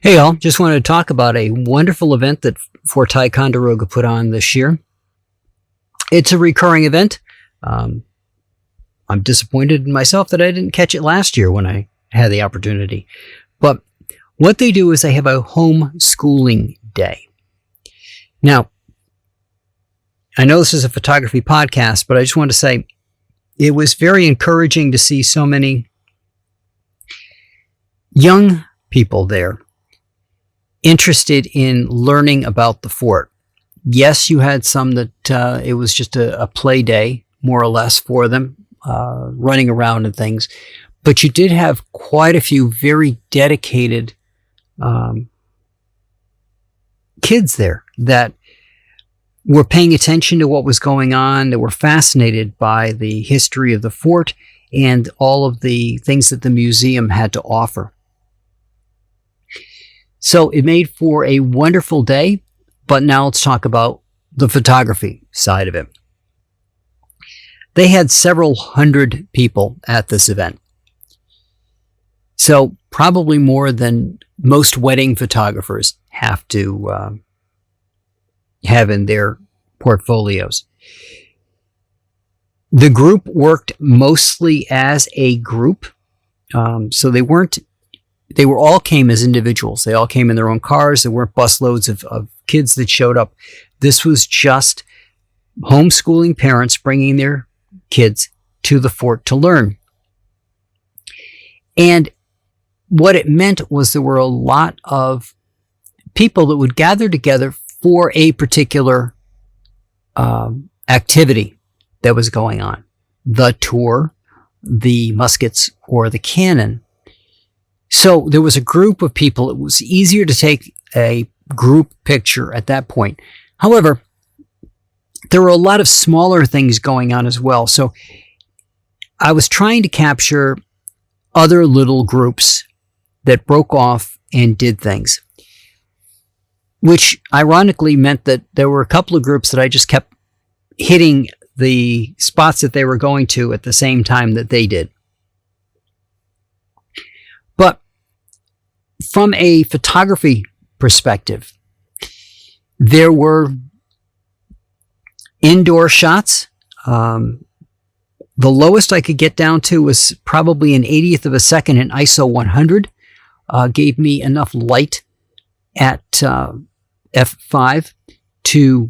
Hey, all. Just wanted to talk about a wonderful event that Fort Ticonderoga put on this year. It's a recurring event. Um, I'm disappointed in myself that I didn't catch it last year when I had the opportunity. But what they do is they have a homeschooling day. Now, I know this is a photography podcast, but I just want to say it was very encouraging to see so many young people there interested in learning about the fort. Yes, you had some that it was just a play day, more or less, for them, running around and things. But you did have quite a few very dedicated kids there that were paying attention to what was going on, that were fascinated by the history of the fort and all of the things that the museum had to offer. So it made for a wonderful day, but now let's talk about the photography side of it. They had several hundred people at this event. So probably more than most wedding photographers have to have in their portfolios. The group worked mostly as a group. So they all came as individuals. They all came in their own cars. There weren't busloads of kids that showed up. This was just homeschooling parents bringing their kids to the fort to learn. And what it meant was there were a lot of people that would gather together for a particular activity that was going on. The tour, the muskets, or the cannon. So there was a group of people. It was easier to take a group picture at that point. However, there were a lot of smaller things going on as well. So I was trying to capture other little groups that broke off and did things, which ironically meant that there were a couple of groups that I just kept hitting the spots that they were going to at the same time that they did. But from a photography perspective, there were indoor shots. The lowest I could get down to was probably an 80th of a second in ISO 100. Gave me enough light at f5 to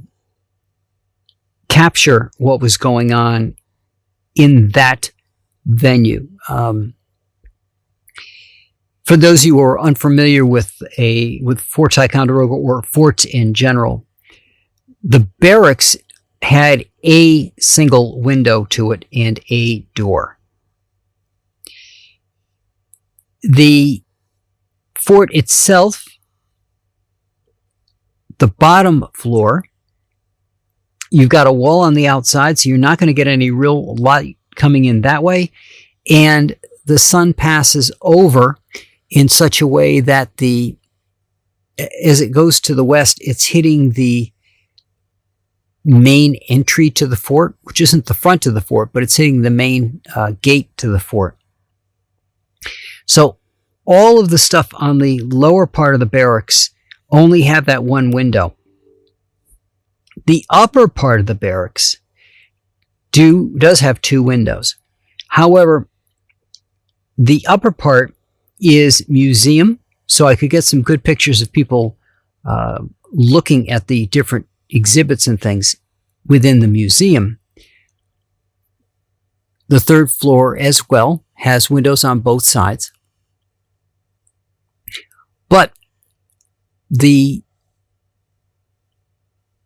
capture what was going on in that venue. For those of you who are unfamiliar with Fort Ticonderoga or forts in general, the barracks had a single window to it and a door. The fort itself, the bottom floor, you've got a wall on the outside, so you're not going to get any real light coming in that way. And the sun passes over in such a way that as it goes to the west, it's hitting the main entry to the fort, which isn't the front of the fort, but it's hitting the main gate to the fort. So all of the stuff on the lower part of the barracks only have that one window. The upper part of the barracks does have two windows. However, the upper part is museum, so I could get some good pictures of people looking at the different exhibits and things within the museum. The third floor as well has windows on both sides. But the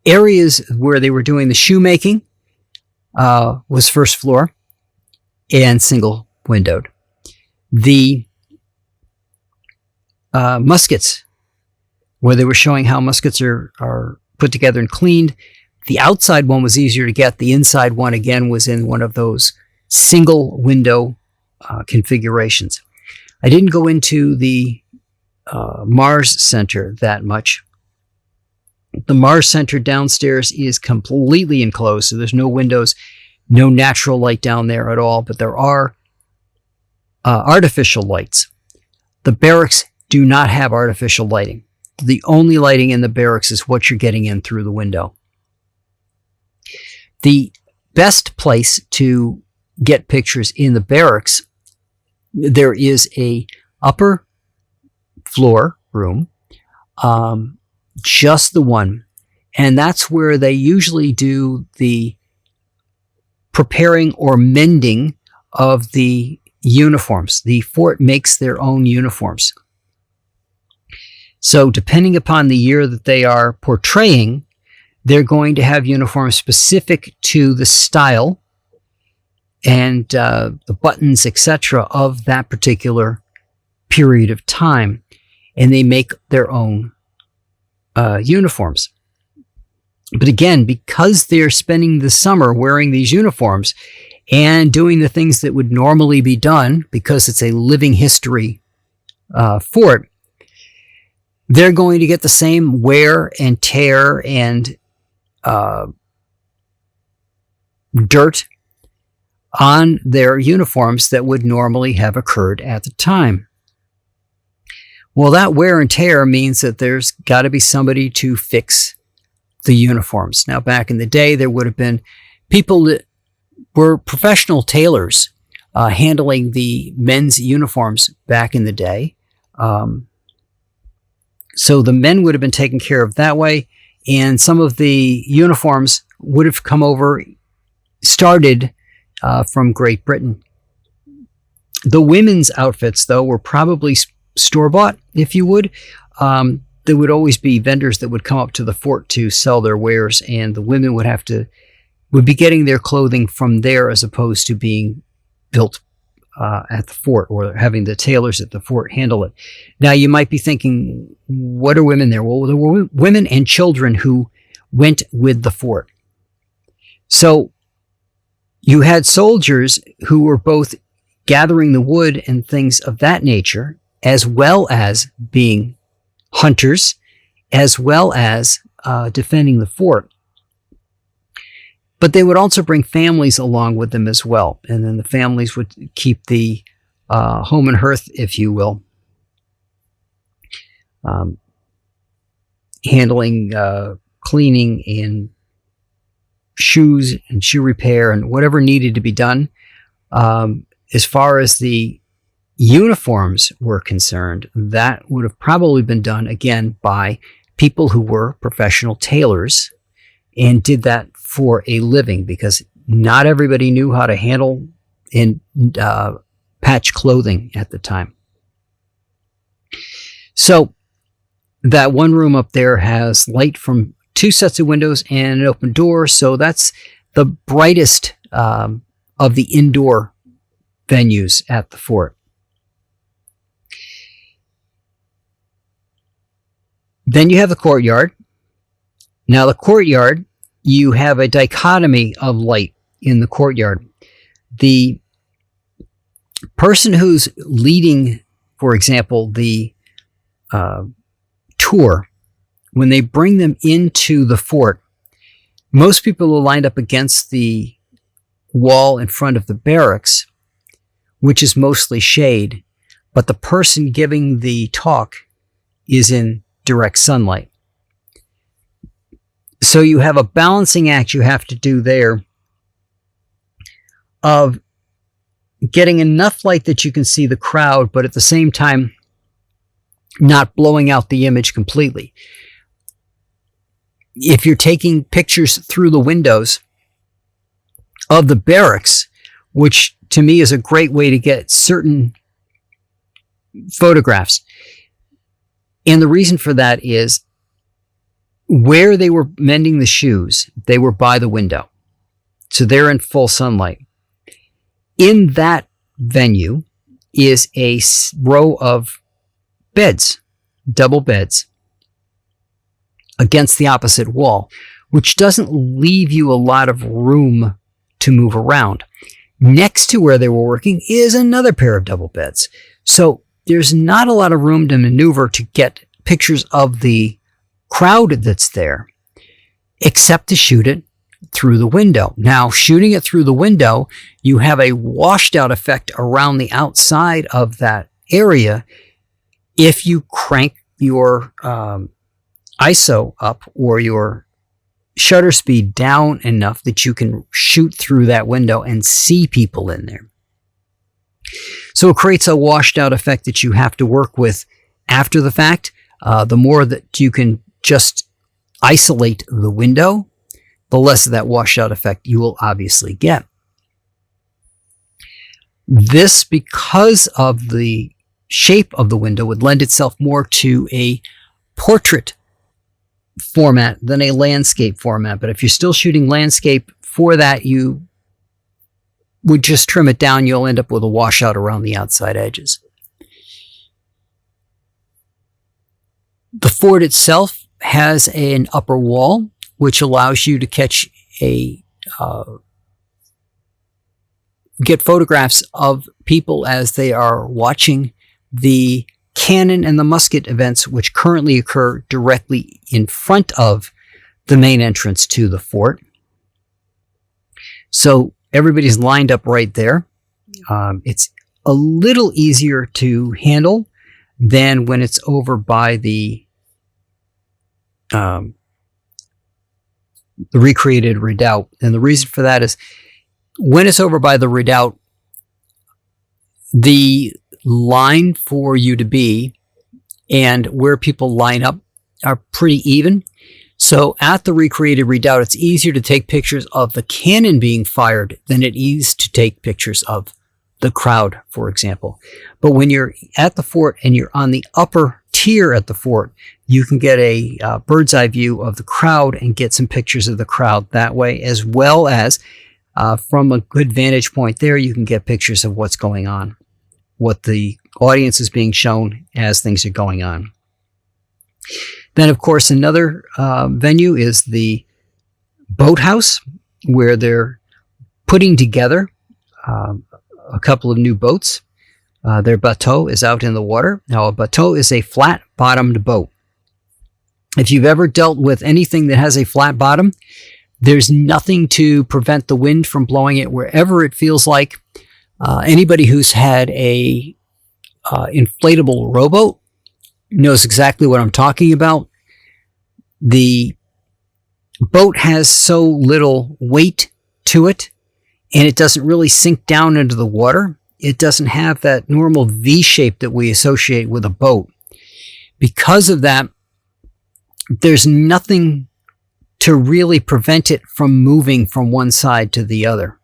areas where they were doing the shoemaking was first floor and single windowed. The muskets, where they were showing how muskets are put together and cleaned, the outside one was easier to get. The inside one, again, was in one of those single window configurations. I didn't go into the Mars Center that much. The Mars Center downstairs is completely enclosed, so there's no windows, no natural light down there at all, but there are artificial lights. The barracks do not have artificial lighting. The only lighting in the barracks is what you're getting in through the window. The best place to get pictures in the barracks, there is a upper floor room, just the one, and that's where they usually do the preparing or mending of the uniforms. The fort makes their own uniforms. So depending upon the year that they are portraying, they're going to have uniforms specific to the style and the buttons, etc., of that particular period of time, and they make their own uniforms. But again, because they're spending the summer wearing these uniforms and doing the things that would normally be done, because it's a living history fort, they're going to get the same wear and tear and dirt on their uniforms that would normally have occurred at the time. Well, that wear and tear means that there's got to be somebody to fix the uniforms. Now, back in the day, there would have been people that were professional tailors handling the men's uniforms back in the day. So the men would have been taken care of that way, and some of the uniforms would have come over, started from Great Britain. The women's outfits, though, were probably store-bought, if you would. There would always be vendors that would come up to the fort to sell their wares, and the women would be getting their clothing from there as opposed to being built at the fort or having the tailors at the fort handle it. Now, you might be thinking, what are women there? Well, there were women and children who went with the fort. So you had soldiers who were both gathering the wood and things of that nature, as well as being hunters, as well as defending the fort. But they would also bring families along with them as well. And then the families would keep the home and hearth, if you will, handling cleaning and shoes and shoe repair and whatever needed to be done. As far as the uniforms were concerned, that would have probably been done, again, by people who were professional tailors and did that for a living, because not everybody knew how to handle and patch clothing at the time. So that one room up there has light from 2 sets of windows and an open door, so that's the brightest of the indoor venues at the fort. Then you have the courtyard. Now, the courtyard, you have a dichotomy of light in the courtyard. The person who's leading, for example, the tour, when they bring them into the fort, most people are lined up against the wall in front of the barracks, which is mostly shade, but the person giving the talk is in direct sunlight. So you have a balancing act you have to do there of getting enough light that you can see the crowd, but at the same time not blowing out the image completely. If you're taking pictures through the windows of the barracks, which to me is a great way to get certain photographs, and the reason for that is where they were mending the shoes, they were by the window. So they're in full sunlight. In that venue is a row of beds, double beds, against the opposite wall, which doesn't leave you a lot of room to move around. Next to where they were working is another pair of double beds. So there's not a lot of room to maneuver to get pictures of the crowd that's there, except to shoot it through the window. Now, shooting it through the window, you have a washed out effect around the outside of that area, if you crank your ISO up or your shutter speed down enough that you can shoot through that window and see people in there. So it creates a washed out effect that you have to work with after the fact. The more that you can just isolate the window, the less of that washed out effect you will obviously get. This, because of the shape of the window, would lend itself more to a portrait format than a landscape format. But if you're still shooting landscape for that, you would just trim it down. You'll end up with a washout around the outside edges. The fort itself has an upper wall, which allows you to catch get photographs of people as they are watching the cannon and the musket events, which currently occur directly in front of the main entrance to the fort. So everybody's lined up right there. It's a little easier to handle than when it's over by the recreated redoubt. And the reason for that is when it's over by the redoubt, the line for you to be and where people line up are pretty even. So at the recreated redoubt, it's easier to take pictures of the cannon being fired than it is to take pictures of the crowd, for example. But when you're at the fort and you're on the upper tier at the fort, you can get a bird's eye view of the crowd and get some pictures of the crowd that way, as well as from a good vantage point there, you can get pictures of what's going on, what the audience is being shown as things are going on. Then, of course, another venue is the boathouse, where they're putting together a couple of new boats. Their bateau is out in the water. Now, a bateau is a flat-bottomed boat. If you've ever dealt with anything that has a flat bottom, there's nothing to prevent the wind from blowing it wherever it feels like. Anybody who's had a inflatable rowboat knows exactly what I'm talking about. The boat has so little weight to it, and it doesn't really sink down into the water. It doesn't have that normal V shape that we associate with a boat. Because of that, there's nothing to really prevent it from moving from one side to the other.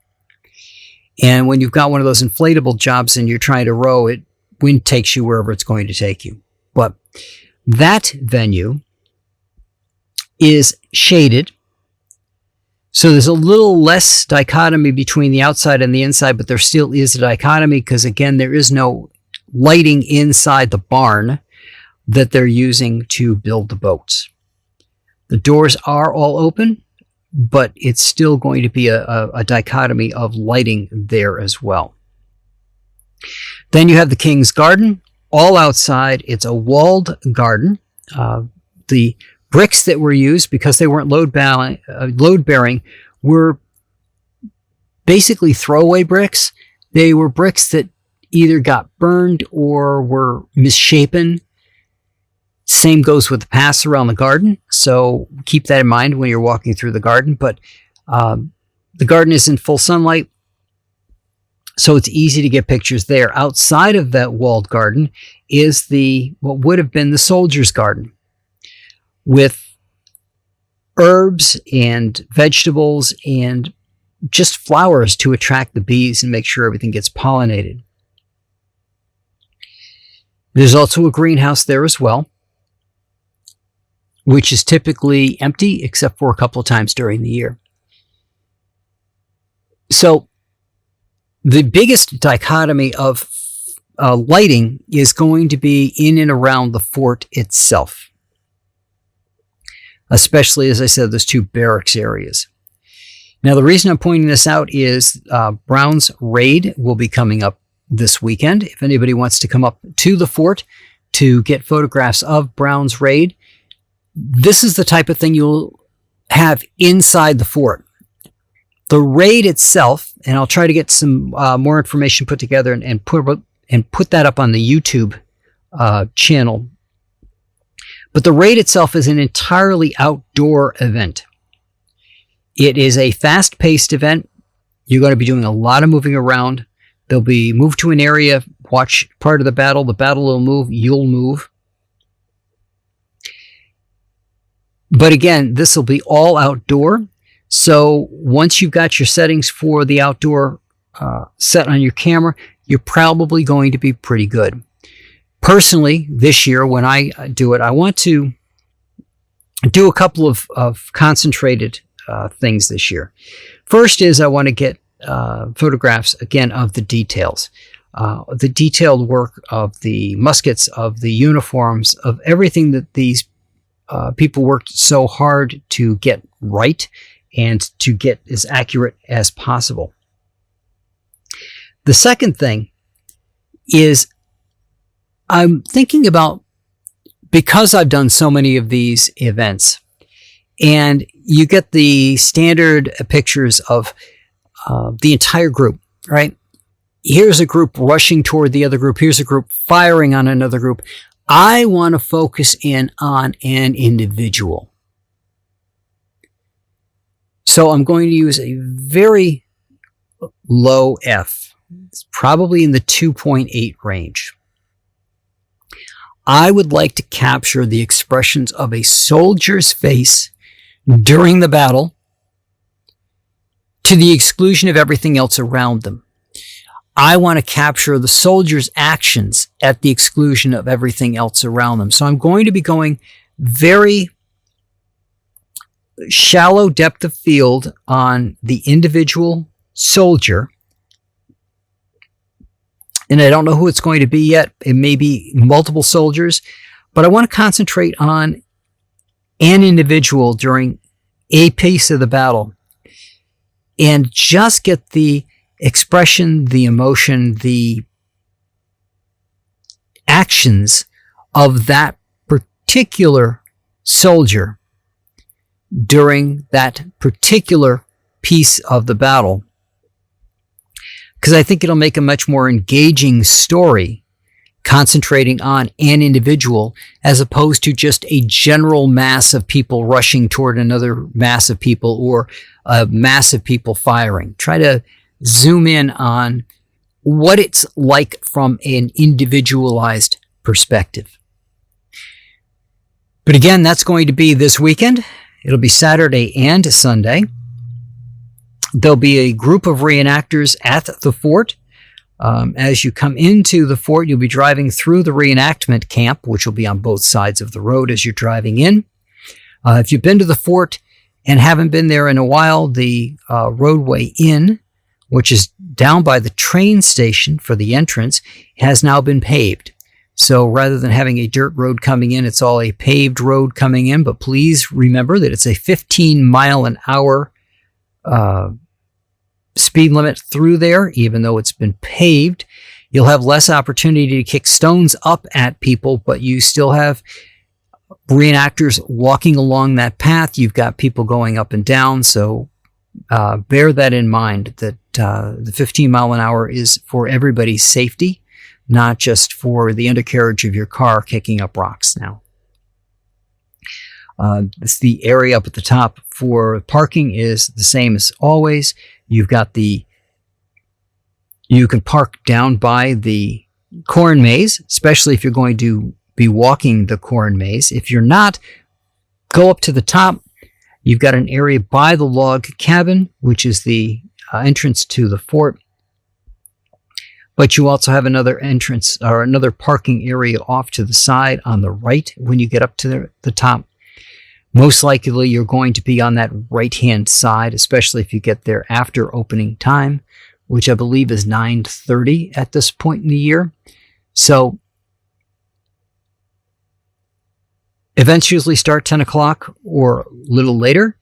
And when you've got one of those inflatable jobs and you're trying to row, wind takes you wherever it's going to take you. But that venue is shaded. So there's a little less dichotomy between the outside and the inside, but there still is a dichotomy because, again, there is no lighting inside the barn that they're using to build the boats. The doors are all open, but it's still going to be a dichotomy of lighting there as well. Then you have the King's Garden, all outside. It's a walled garden. The bricks that were used, because they weren't load-bearing, were basically throwaway bricks. They were bricks that either got burned or were misshapen. Same goes with the paths around the garden, so keep that in mind when you're walking through the garden. But the garden is in full sunlight, so it's easy to get pictures there. Outside of that walled garden is what would have been the soldier's garden, with herbs and vegetables and just flowers to attract the bees and make sure everything gets pollinated. There's also a greenhouse there as well, which is typically empty except for a couple of times during the year. So the biggest dichotomy of lighting is going to be in and around the fort itself, especially, as I said, those two barracks areas. Now, the reason I'm pointing this out is Brown's Raid will be coming up this weekend. If anybody wants to come up to the fort to get photographs of Brown's Raid, this is the type of thing you'll have inside the fort. The raid itself, and I'll try to get some more information put together and put that up on the YouTube channel. But the raid itself is an entirely outdoor event. It is a fast-paced event. You're going to be doing a lot of moving around. They'll be moved to an area, watch part of the battle will move, you'll move. But again, this will be all outdoor. So once you've got your settings for the outdoor set on your camera, you're probably going to be pretty good. Personally, this year when I do it, I want to do a couple of concentrated things this year. First is I want to get photographs, again, of the details. The detailed work of the muskets, of the uniforms, of everything that these people worked so hard to get right and to get as accurate as possible. The second thing is I'm thinking about, because I've done so many of these events, and you get the standard pictures of the entire group, right? Here's a group rushing toward the other group. Here's a group firing on another group. I want to focus in on an individual. So I'm going to use a very low F. It's probably in the 2.8 range. I would like to capture the expressions of a soldier's face during the battle to the exclusion of everything else around them. I want to capture the soldier's actions at the exclusion of everything else around them. So I'm going to be going very shallow depth of field on the individual soldier. And I don't know who it's going to be yet. It may be multiple soldiers, but I want to concentrate on an individual during a piece of the battle and just get the expression, the emotion, the actions of that particular soldier during that particular piece of the battle. Because I think it'll make a much more engaging story concentrating on an individual as opposed to just a general mass of people rushing toward another mass of people or a mass of people firing. Try to zoom in on what it's like from an individualized perspective. But again, that's going to be this weekend. It'll be Saturday and Sunday. There'll be a group of reenactors at the fort. As you come into the fort, you'll be driving through the reenactment camp, which will be on both sides of the road as you're driving in. If you've been to the fort and haven't been there in a while, the roadway in, which is down by the train station for the entrance, has now been paved. So rather than having a dirt road coming in, it's all a paved road coming in. But please remember that it's a 15-mile-an-hour speed limit through there, even though it's been paved. You'll have less opportunity to kick stones up at people, but you still have reenactors walking along that path. You've got people going up and down, so bear that in mind, that the 15 mile an hour is for everybody's safety, not just for the undercarriage of your car kicking up rocks now. It's the area up at the top for parking is the same as always. You can park down by the corn maze, especially if you're going to be walking the corn maze. If you're not, go up to the top. You've got an area by the log cabin, which is the entrance to the fort. But you also have another entrance or another parking area off to the side on the right when you get up to the top. Most likely you're going to be on that right-hand side, especially if you get there after opening time, which I believe is 9:30 at this point in the year. So events usually start 10 o'clock or a little later.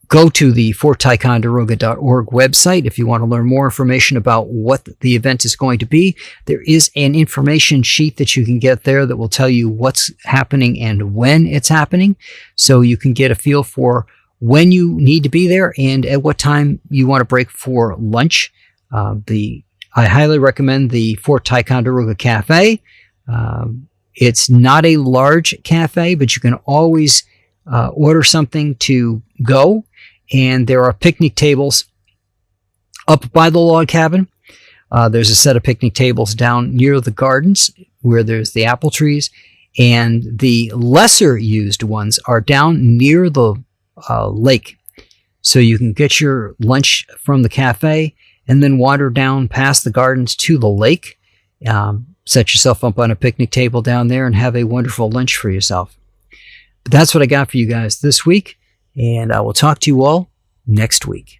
Go to the fortticonderoga.org website if you want to learn more information about what the event is going to be. There is an information sheet that you can get there that will tell you what's happening and when it's happening, so you can get a feel for when you need to be there and at what time you want to break for lunch. I highly recommend the Fort Ticonderoga Cafe. It's not a large cafe, but you can always order something to go. And there are picnic tables up by the log cabin. There's a set of picnic tables down near the gardens where there's the apple trees. And the lesser used ones are down near the lake. So you can get your lunch from the cafe and then wander down past the gardens to the lake. Set yourself up on a picnic table down there and have a wonderful lunch for yourself. But that's what I got for you guys this week, and I will talk to you all next week.